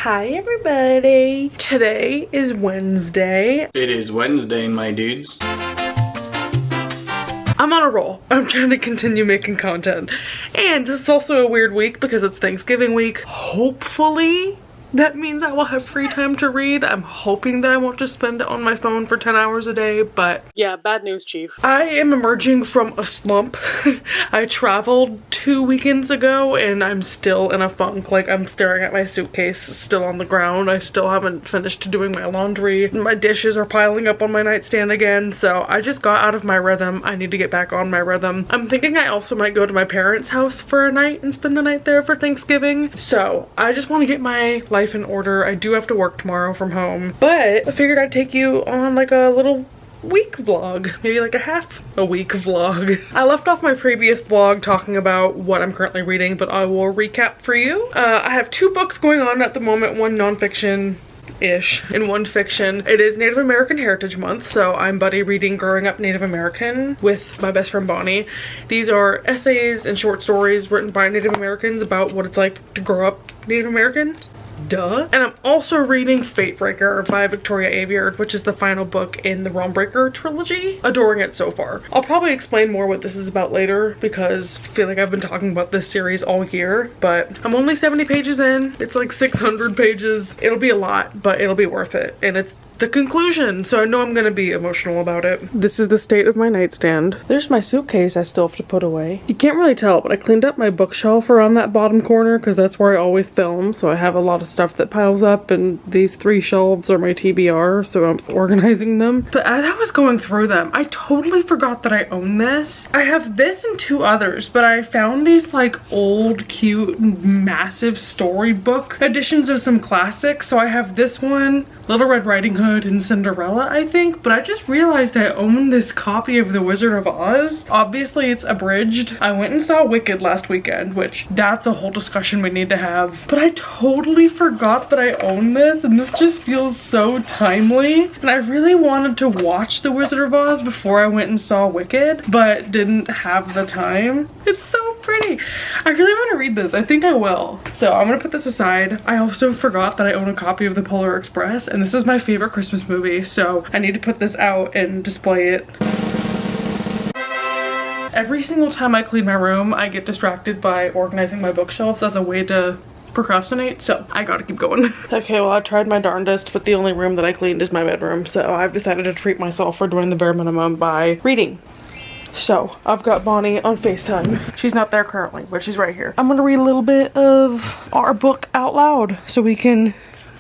Hi everybody. Today is Wednesday. It is Wednesday, my dudes. I'm on a roll. I'm trying to continue making content. And this is also a weird week because it's Thanksgiving week. Hopefully that means I will have free time to read. I'm hoping that I won't just spend it on my phone for 10 hours a day, but yeah, bad news, Chief. I am emerging from a slump. I traveled 2 weekends ago and I'm still in a funk. Like, I'm staring at my suitcase still on the ground. I still haven't finished doing my laundry. My dishes are piling up on my nightstand again, so I just got out of my rhythm. I need to get back on my rhythm. I'm thinking I also might go to my parents' house for a night and spend the night there for Thanksgiving. So I just want to get my life in order. I do have to work tomorrow from home, but I figured I'd take you on like a little week vlog, maybe like a half a week vlog. I left off my previous vlog talking about what I'm currently reading, but I will recap for you. I have 2 books going on at the moment, one nonfiction-ish and one fiction. It is Native American Heritage Month, so I'm buddy reading Growing Up Native American with my best friend Bonnie. These are essays and short stories written by Native Americans about what it's like to grow up Native American. Duh. And I'm also reading Fatebreaker by Victoria Aveyard, which is the final book in the Realmbreaker trilogy. Adoring it so far. I'll probably explain more what this is about later because I feel like I've been talking about this series all year, but I'm only 70 pages in. It's like 600 pages. It'll be a lot, but it'll be worth it. And it's the conclusion, so I know I'm gonna be emotional about it. This is the state of my nightstand. There's my suitcase I still have to put away. You can't really tell, but I cleaned up my bookshelf around that bottom corner because that's where I always film, so I have a lot of stuff that piles up, and these 3 shelves are my TBR, so I'm organizing them. But as I was going through them, I totally forgot that I own this. I have this and 2 others, but I found these like old, cute, massive storybook editions of some classics, so I have this one, Little Red Riding Hood and Cinderella, I think, but I just realized I own this copy of The Wizard of Oz. Obviously it's abridged. I went and saw Wicked last weekend, which that's a whole discussion we need to have, but I totally forgot that I own this, and this just feels so timely. And I really wanted to watch The Wizard of Oz before I went and saw Wicked, but didn't have the time. It's so pretty. I really want to read this. I think I will. So I'm gonna put this aside. I also forgot that I own a copy of The Polar Express, and this is my favorite Christmas movie, so I need to put this out and display it. Every single time I clean my room, I get distracted by organizing my bookshelves as a way to procrastinate, so I gotta keep going. Okay, well, I tried my darndest, but the only room that I cleaned is my bedroom, so I've decided to treat myself for doing the bare minimum by reading. So, I've got Bonnie on FaceTime. She's not there currently, but she's right here. I'm gonna read a little bit of our book out loud so we can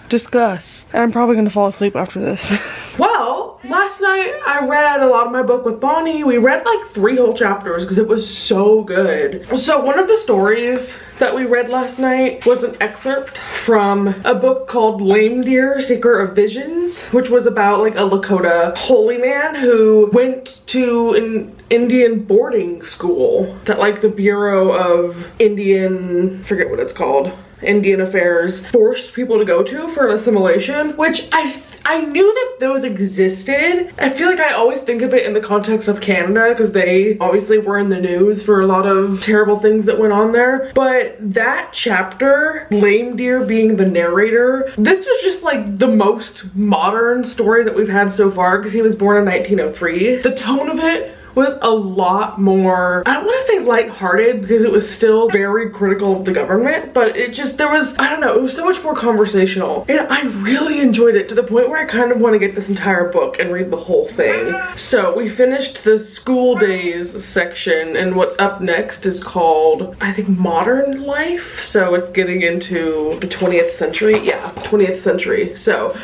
discuss. And I'm probably gonna fall asleep after this. Well, last night I read a lot of my book with Bonnie. We read like 3 whole chapters because it was so good. So one of the stories that we read last night was an excerpt from a book called Lame Deer, Seeker of Visions, which was about like a Lakota holy man who went to an Indian boarding school that like the Bureau of Indian, forget what it's called, Indian Affairs forced people to go to for an assimilation, which I knew that those existed. I feel like I always think of it in the context of Canada because they obviously were in the news for a lot of terrible things that went on there. But that chapter, Lame Deer being the narrator, this was just like the most modern story that we've had so far because he was born in 1903. The tone of it was a lot more, I don't want to say lighthearted because it was still very critical of the government, but it just, there was, I don't know, it was so much more conversational. And I really enjoyed it to the point where I kind of want to get this entire book and read the whole thing. So we finished the school days section, and what's up next is called, I think, Modern Life. So it's getting into the 20th century. Yeah, 20th century. So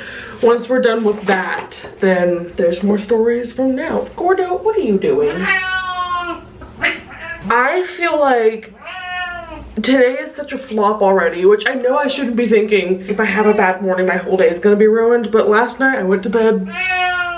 once we're done with that, then there's more stories from now. Gordo, what are you doing? I feel like today is such a flop already, which I know I shouldn't be thinking. If I have a bad morning, my whole day is gonna be ruined, but last night I went to bed,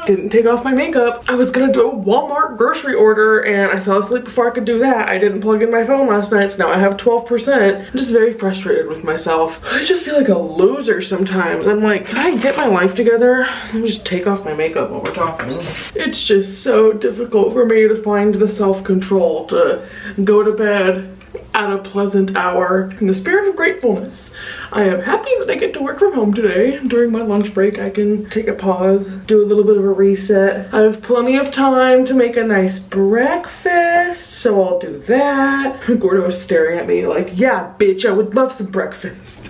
didn't take off my makeup. I was gonna do a Walmart grocery order and I fell asleep before I could do that. I didn't plug in my phone last night, so now I have 12%. I'm just very frustrated with myself. I just feel like a loser sometimes. I'm like, can I get my life together? Let me just take off my makeup while we're talking. It's just so difficult for me to find the self-control to go to bed at a pleasant hour. In the spirit of gratefulness, I am happy that I get to work from home today. During my lunch break, I can take a pause, do a little bit of a reset. I have plenty of time to make a nice breakfast, so I'll do that. Gordo was staring at me like, yeah, bitch, I would love some breakfast.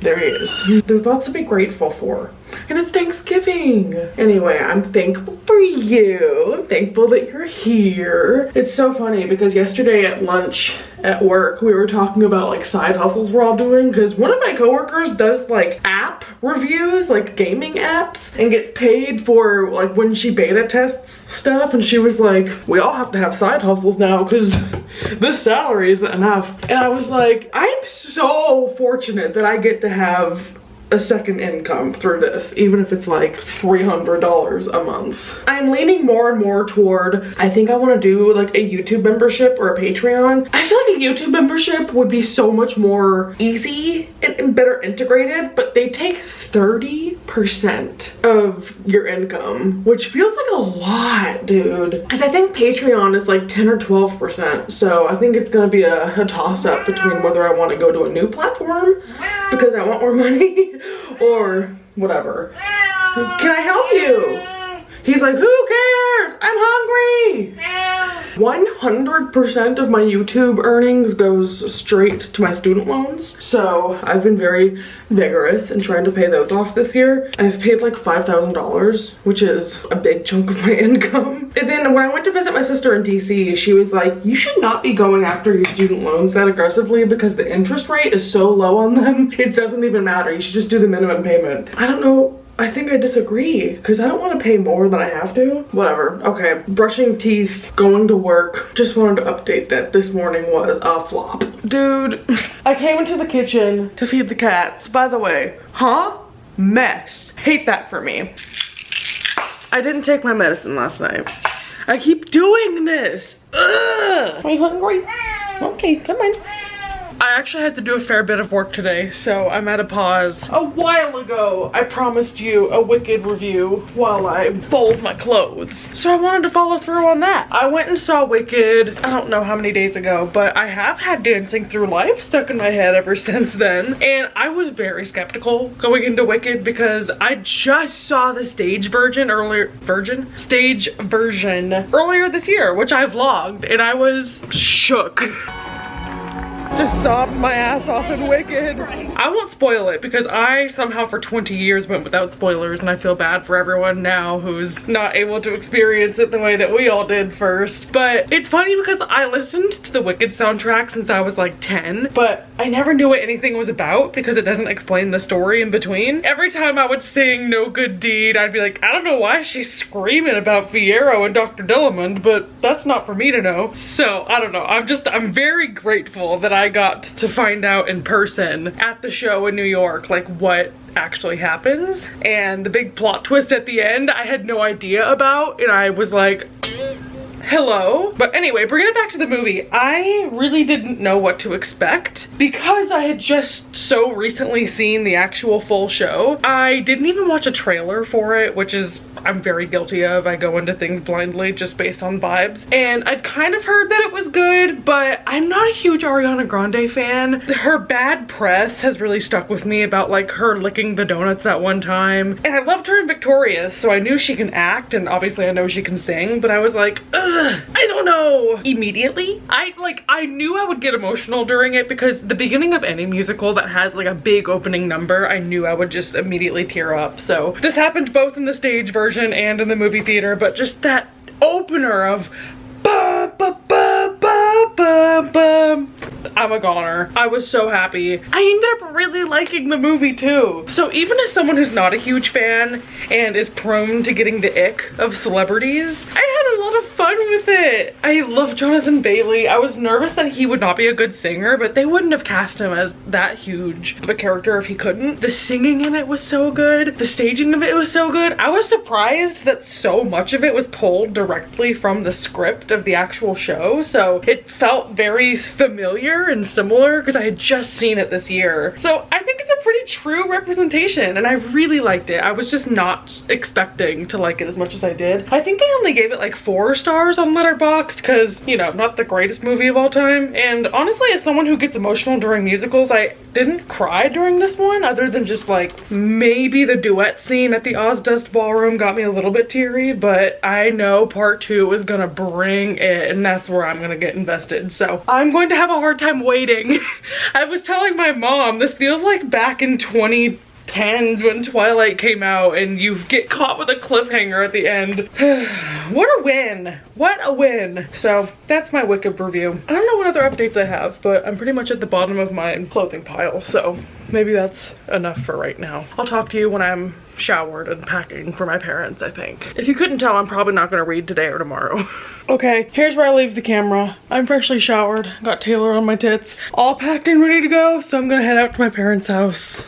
There he is. There's lots to be grateful for. And it's Thanksgiving. Anyway, I'm thankful for you. I'm thankful that you're here. It's so funny because yesterday at lunch at work, we were talking about like side hustles we're all doing, because one of my coworkers does like app reviews, like gaming apps, and gets paid for like when she beta tests stuff. And she was like, we all have to have side hustles now because this salary isn't enough. And I was like, I'm so fortunate that I get to have a second income through this, even if it's like $300 a month. I'm leaning more and more toward, I think I want to do like a YouTube membership or a Patreon. I feel like a YouTube membership would be so much more easy and better integrated, but they take 30% of your income, which feels like a lot, dude. Because I think Patreon is like 10 or 12%. So I think it's gonna be a toss-up between whether I want to go to a new platform because I want more money or whatever. Can I help you? He's like, who cares? I'm hungry. 100% of my YouTube earnings goes straight to my student loans. So I've been very vigorous in trying to pay those off this year. I've paid like $5,000, which is a big chunk of my income. And then when I went to visit my sister in DC, she was like, you should not be going after your student loans that aggressively because the interest rate is so low on them. It doesn't even matter. You should just do the minimum payment. I don't know. I think I disagree because I don't want to pay more than I have to. Whatever. Okay, brushing teeth, going to work. Just wanted to update that this morning was a flop. Dude, I came into the kitchen to feed the cats. By the way, mess. Hate that for me. I didn't take my medicine last night. I keep doing this. Ugh. Are you hungry? Okay, come on. I actually had to do a fair bit of work today, so I'm at a pause. A while ago, I promised you a Wicked review while I fold my clothes. So I wanted to follow through on that. I went and saw Wicked, I don't know how many days ago, but I have had Dancing Through Life stuck in my head ever since then. And I was very skeptical going into Wicked because I just saw the stage version earlier this year, which I vlogged, and I was shook. Just sobbed my ass off in Wicked. I won't spoil it because I somehow for 20 years went without spoilers, and I feel bad for everyone now who's not able to experience it the way that we all did first. But it's funny because I listened to the Wicked soundtrack since I was like 10, but I never knew what anything was about because it doesn't explain the story in between. Every time I would sing No Good Deed, I'd be like, I don't know why she's screaming about Fiyero and Dr. Dillamond, but that's not for me to know. So I don't know. I'm very grateful that I got to find out in person at the show in New York, like what actually happens. And the big plot twist at the end, I had no idea about, and I was like, hello. But anyway, bringing it back to the movie, I really didn't know what to expect because I had just so recently seen the actual full show. I didn't even watch a trailer for it, which is I'm very guilty of. I go into things blindly just based on vibes. And I'd kind of heard that it was good, but I'm not a huge Ariana Grande fan. Her bad press has really stuck with me about like her licking the donuts that one time. And I loved her in Victorious, so I knew she can act, and obviously I know she can sing, but I was like, ugh, I don't know. Immediately, I knew I would get emotional during it because the beginning of any musical that has like a big opening number, I knew I would just immediately tear up. So this happened both in the stage version and in the movie theater, but just that opener of ba ba ba ba ba ba. I'm a goner. I was so happy. I ended up really liking the movie too. So even as someone who's not a huge fan and is prone to getting the ick of celebrities, I had a lot of fun with it. I love Jonathan Bailey. I was nervous that he would not be a good singer, but they wouldn't have cast him as that huge of a character if he couldn't. The singing in it was so good. The staging of it was so good. I was surprised that so much of it was pulled directly from the script of the actual show, so it felt very familiar and similar because I had just seen it this year. So I think it's a pretty pretty true representation and I really liked it. I was just not expecting to like it as much as I did. I think I only gave it like 4 stars on Letterboxd because, you know, not the greatest movie of all time. And honestly, as someone who gets emotional during musicals, I didn't cry during this one other than just like maybe the duet scene at the Ozdust Ballroom got me a little bit teary, but I know part 2 is gonna bring it and that's where I'm gonna get invested. So I'm going to have a hard time waiting. I was telling my mom, this feels like back in 2010s when Twilight came out and you get caught with a cliffhanger at the end. What a win. What a win. So that's my Wicked review. I don't know what other updates I have, but I'm pretty much at the bottom of my clothing pile, so maybe that's enough for right now. I'll talk to you when I'm showered and packing for my parents, I think. If you couldn't tell, I'm probably not gonna read today or tomorrow. Okay, here's where I leave the camera. I'm freshly showered, got Taylor on my tits, all packed and ready to go, so I'm gonna head out to my parents' house.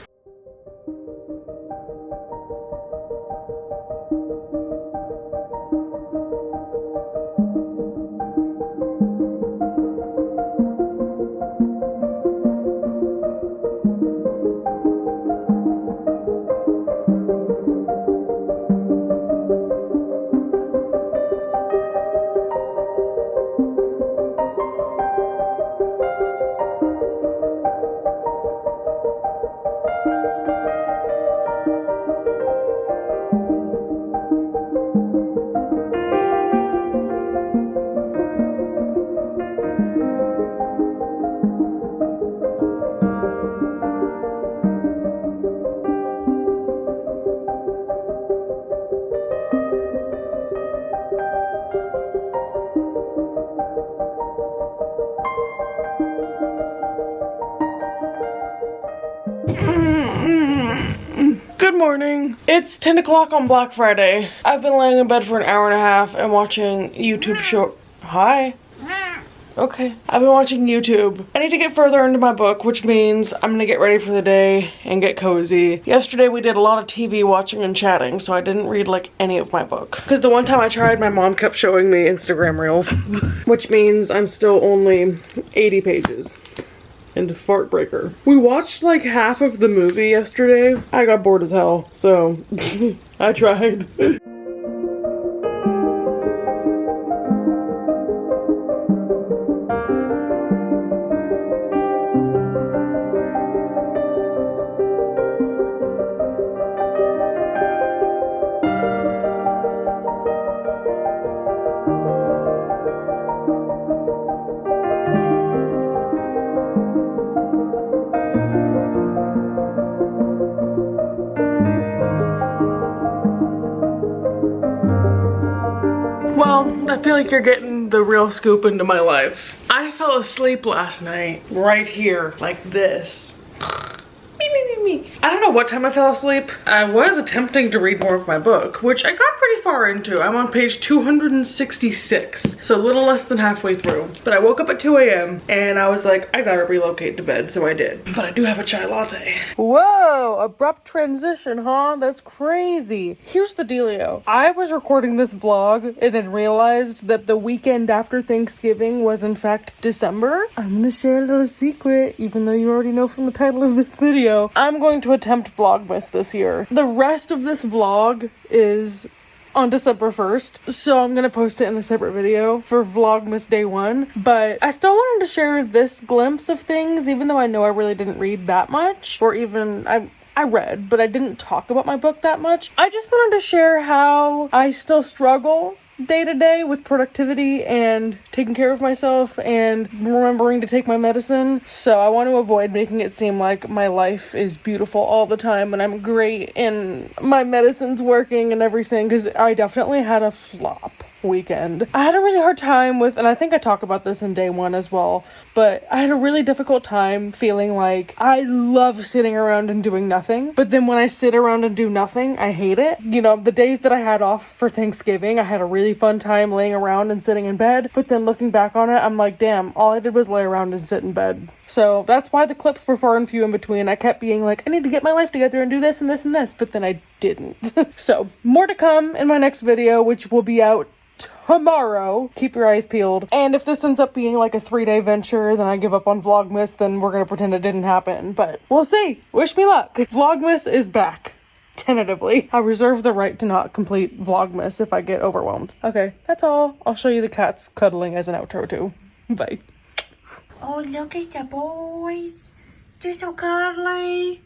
Good morning. It's 10 o'clock on Black Friday. I've been laying in bed for an hour and a half and watching YouTube short. Hi. Okay. I've been watching YouTube. I need to get further into my book, which means I'm gonna get ready for the day and get cozy. Yesterday we did a lot of TV watching and chatting, so I didn't read like any of my book. Because the one time I tried, my mom kept showing me Instagram reels, which means I'm still only 80 pages. Into Fart Breaker. We watched like half of the movie yesterday. I got bored as hell, so I tried. Well, I feel like you're getting the real scoop into my life. I fell asleep last night right here, like this. I don't know what time I fell asleep. I was attempting to read more of my book, which I got pretty far into. I'm on page 266, so a little less than halfway through. But I woke up at 2 a.m. and I was like, I gotta relocate to bed, so I did. But I do have a chai latte. Whoa, abrupt transition, huh? That's crazy. Here's the dealio. I was recording this vlog and then realized that the weekend after Thanksgiving was in fact December. I'm gonna share a little secret, even though you already know from the title of this video. I'm going to attempt Vlogmas this year. The rest of this vlog is on December 1st, so I'm gonna post it in a separate video for Vlogmas day 1, but I still wanted to share this glimpse of things, even though I know I really didn't read that much, or even I read, but I didn't talk about my book that much. I just wanted to share how I still struggle day to day with productivity and taking care of myself and remembering to take my medicine. So I want to avoid making it seem like my life is beautiful all the time and I'm great and my medicine's working and everything, because I definitely had a flop weekend. I had a really hard time with, and I think I talk about this in day 1 as well, but I had a really difficult time feeling like I love sitting around and doing nothing, but then when I sit around and do nothing, I hate it. You know, the days that I had off for Thanksgiving, I had a really fun time laying around and sitting in bed, but then looking back on it, I'm like, damn, all I did was lay around and sit in bed. So that's why the clips were far and few in between. I kept being like, I need to get my life together and do this and this and this, but then I didn't. So more to come in my next video, which will be out tomorrow. Keep your eyes peeled. And if this ends up being like a 3-day venture, then I give up on Vlogmas, then we're gonna pretend it didn't happen. But we'll see. Wish me luck. Vlogmas is back. Tentatively. I reserve the right to not complete Vlogmas if I get overwhelmed. Okay, that's all. I'll show you the cats cuddling as an outro too. Bye. Oh, look at the boys. They're so cuddly.